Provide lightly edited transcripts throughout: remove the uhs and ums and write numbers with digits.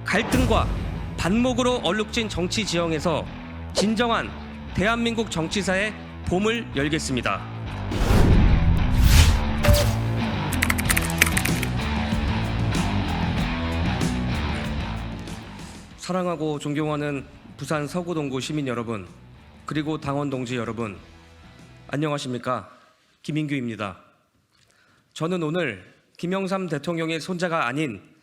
갈등과 반목으로 얼룩진 정치 지형에서 진정한 대한민국 정치사의 봄을 열겠습니다. 사랑하고 존경하는 부산 서구동구 시민 여러분, 그리고 당원 동지 여러분, 안녕하십니까? 김인규입니다. 저는 오늘 김영삼 대통령의 손자가 아닌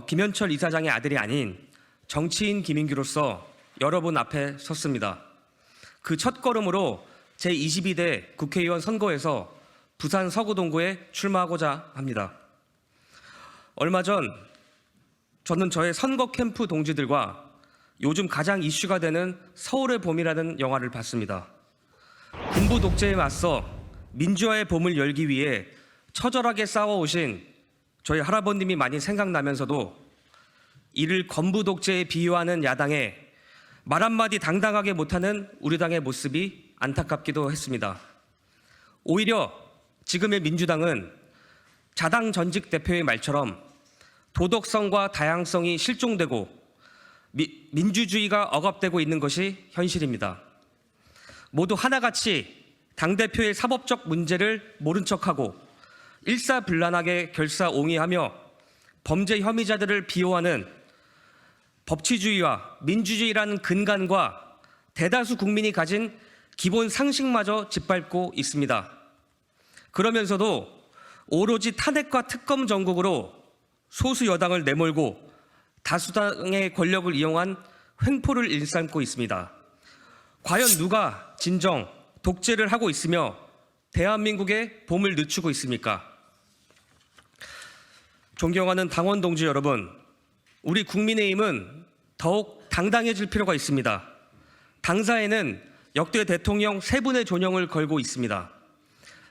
김현철 이사장의 아들이 아닌 정치인 김인규로서 여러분 앞에 섰습니다. 그 첫걸음으로 제22대 국회의원 선거에서 부산 서구동구에 출마하고자 합니다. 얼마 전 저는 저의 선거 캠프 동지들과 요즘 가장 이슈가 되는 서울의 봄이라는 영화를 봤습니다. 군부 독재에 맞서 민주화의 봄을 열기 위해 처절하게 싸워오신 저희 할아버님이 많이 생각나면서도 이를 건부 독재에 비유하는 야당에 말 한마디 당당하게 못하는 우리 당의 모습이 안타깝기도 했습니다. 오히려 지금의 민주당은 자당 전직 대표의 말처럼 도덕성과 다양성이 실종되고 민주주의가 억압되고 있는 것이 현실입니다. 모두 하나같이 당대표의 사법적 문제를 모른 척하고 일사불란하게 결사옹위하며 범죄 혐의자들을 비호하는 법치주의와 민주주의라는 근간과 대다수 국민이 가진 기본 상식마저 짓밟고 있습니다. 그러면서도 오로지 탄핵과 특검 정국으로 소수 여당을 내몰고 다수당의 권력을 이용한 횡포를 일삼고 있습니다. 과연 누가 진정 독재를 하고 있으며 대한민국의 봄을 늦추고 있습니까? 존경하는 당원 동지 여러분, 우리 국민의힘은 더욱 당당해질 필요가 있습니다. 당사에는 역대 대통령 3분의 존영을 걸고 있습니다.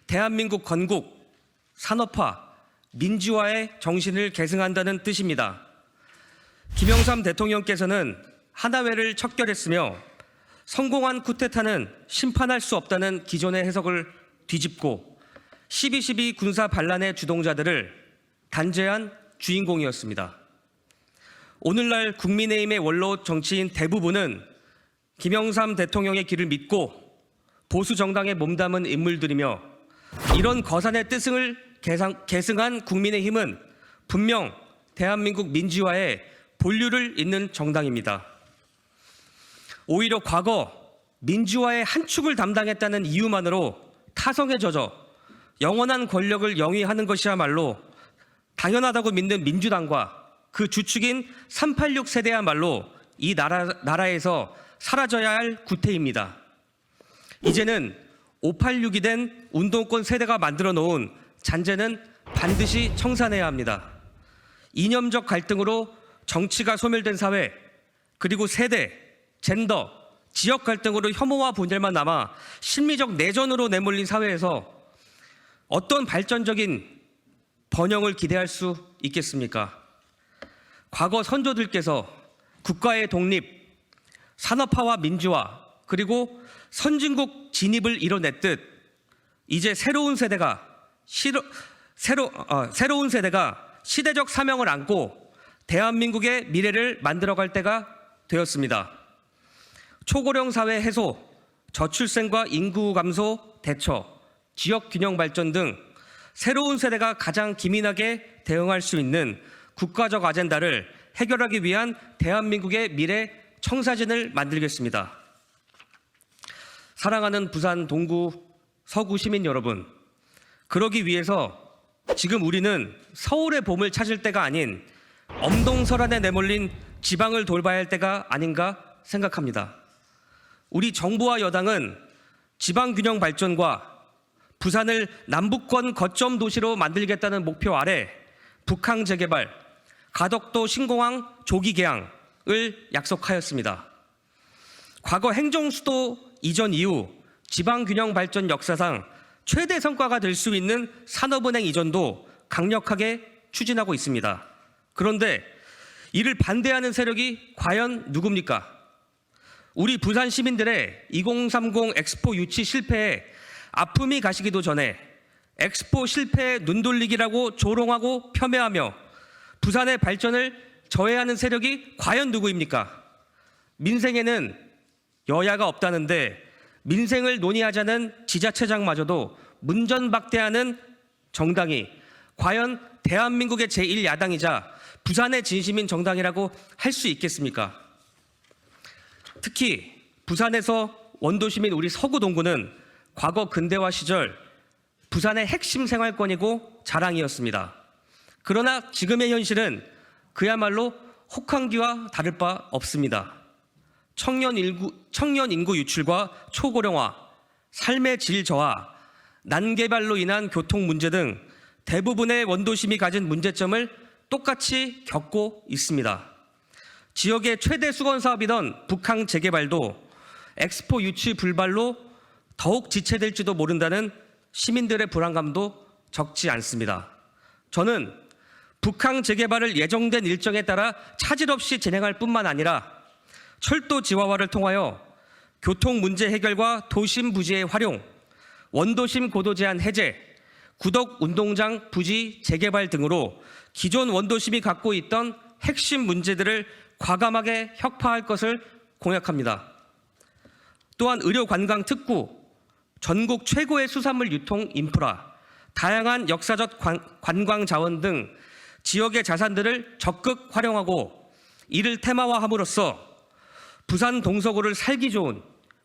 대한민국 건국, 산업화, 민주화의 정신을 계승한다는 뜻입니다. 김영삼 대통령께서는 하나회를 척결했으며 성공한 쿠데타는 심판할 수 없다는 기존의 해석을 뒤집고 12.12 군사 반란의 주동자들을 단죄한 주인공이었습니다. 오늘날 국민의힘의 원로 정치인 대부분은 김영삼 대통령의 길을 믿고 보수 정당에 몸담은 인물들이며 이런 거산의 뜻을 계승한 국민의힘은 분명 대한민국 민주화에 본류를 잇는 정당입니다. 오히려 과거 민주화의 한 축을 담당했다는 이유만으로 타성에 젖어 영원한 권력을 영위하는 것이야말로 당연하다고 믿는 민주당과 그 주축인 386 세대야말로 이 나라에서 사라져야 할 구태입니다. 이제는 586이 된 운동권 세대가 만들어 놓은 잔재는 반드시 청산해야 합니다. 이념적 갈등으로 정치가 소멸된 사회, 그리고 세대, 젠더, 지역 갈등으로 혐오와 분열만 남아 심리적 내전으로 내몰린 사회에서 어떤 발전적인 번영을 기대할 수 있겠습니까? 과거 선조들께서 국가의 독립, 산업화와 민주화, 그리고 선진국 진입을 이뤄냈듯 이제 새로운 세대가 시대적 사명을 안고 대한민국의 미래를 만들어갈 때가 되었습니다. 초고령 사회 해소, 저출생과 인구 감소 대처, 지역 균형 발전 등 새로운 세대가 가장 기민하게 대응할 수 있는 국가적 아젠다를 해결하기 위한 대한민국의 미래 청사진을 만들겠습니다. 사랑하는 부산 동구 서구 시민 여러분, 그러기 위해서 지금 우리는 서울의 봄을 찾을 때가 아닌 엄동설안에 내몰린 지방을 돌봐야 할 때가 아닌가 생각합니다. 우리 정부와 여당은 지방균형 발전과 부산을 남북권 거점 도시로 만들겠다는 목표 아래 북항 재개발, 가덕도 신공항 조기 개항을 약속하였습니다. 과거 행정수도 이전 이후 지방균형 발전 역사상 최대 성과가 될 수 있는 산업은행 이전도 강력하게 추진하고 있습니다. 그런데 이를 반대하는 세력이 과연 누굽니까? 우리 부산 시민들의 2030 엑스포 유치 실패에 아픔이 가시기도 전에 엑스포 실패에 눈 돌리기라고 조롱하고 폄훼하며 부산의 발전을 저해하는 세력이 과연 누구입니까? 민생에는 여야가 없다는데 민생을 논의하자는 지자체장마저도 문전박대하는 정당이 과연 대한민국의 제1야당이자 부산의 진심인 정당이라고 할 수 있겠습니까? 특히 부산에서 원도심인 우리 서구 동구는 과거 근대화 시절 부산의 핵심 생활권이고 자랑이었습니다. 그러나 지금의 현실은 그야말로 혹한기와 다를 바 없습니다. 청년 인구 유출과 초고령화, 삶의 질 저하, 난개발로 인한 교통 문제 등 대부분의 원도심이 가진 문제점을 똑같이 겪고 있습니다. 지역의 최대 수건 사업이던 북항 재개발도 엑스포 유치 불발로 더욱 지체될지도 모른다는 시민들의 불안감도 적지 않습니다. 저는 북항 재개발을 예정된 일정에 따라 차질 없이 진행할 뿐만 아니라 철도 지하화를 통하여 교통 문제 해결과 도심 부지의 활용, 원도심 고도 제한 해제, 구덕 운동장 부지 재개발 등으로 기존 원도심이 갖고 있던 핵심 문제들을 과감하게 혁파할 것을 공약합니다. 또한 의료 관광 특구, 전국 최고의 수산물 유통 인프라, 다양한 역사적 관광 자원 등 지역의 자산들을 적극 활용하고 이를 테마화함으로써 부산 동서구를 살기 좋은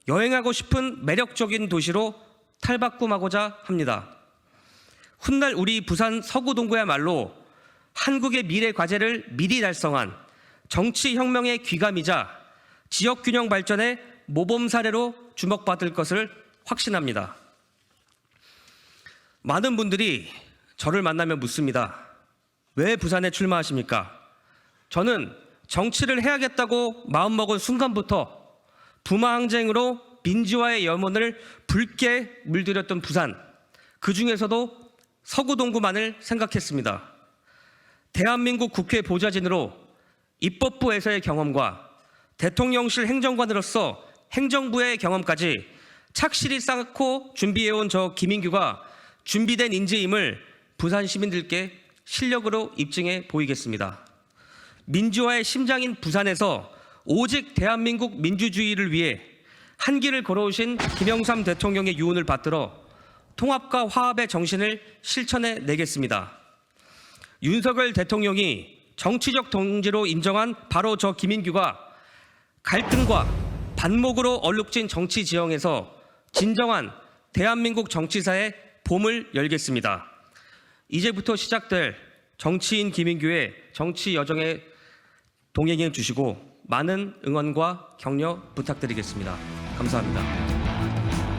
여행하고 싶은 매력적인 도시로 탈바꿈하고자 합니다. 훗날 우리 부산 서구 동구야말로 한국의 미래 과제를 미리 달성한 정치혁명의 귀감이자 지역균형 발전의 모범 사례로 주목받을 것을 확신합니다. 많은 분들이 저를 만나면 묻습니다. 왜 부산에 출마하십니까? 저는 정치를 해야겠다고 마음먹은 순간부터 부마항쟁으로 민주화의 염원을 붉게 물들였던 부산, 그 중에서도 서구 동구만을 생각했습니다. 대한민국 국회 보좌진으로 입법부에서의 경험과 대통령실 행정관으로서 행정부의 경험까지 착실히 쌓고 준비해온 저 김인규가 준비된 인재임을 부산 시민들께 실력으로 입증해 보이겠습니다. 민주화의 심장인 부산에서 오직 대한민국 민주주의를 위해 한 길을 걸어오신 김영삼 대통령의 유언을 받들어 통합과 화합의 정신을 실천해 내겠습니다. 윤석열 대통령이 정치적 동지로 인정한 바로 저 김인규가 갈등과 반목으로 얼룩진 정치 지형에서 진정한 대한민국 정치사의 봄을 열겠습니다. 이제부터 시작될 정치인 김인규의 정치 여정에 동행해 주시고 많은 응원과 격려 부탁드리겠습니다. 감사합니다.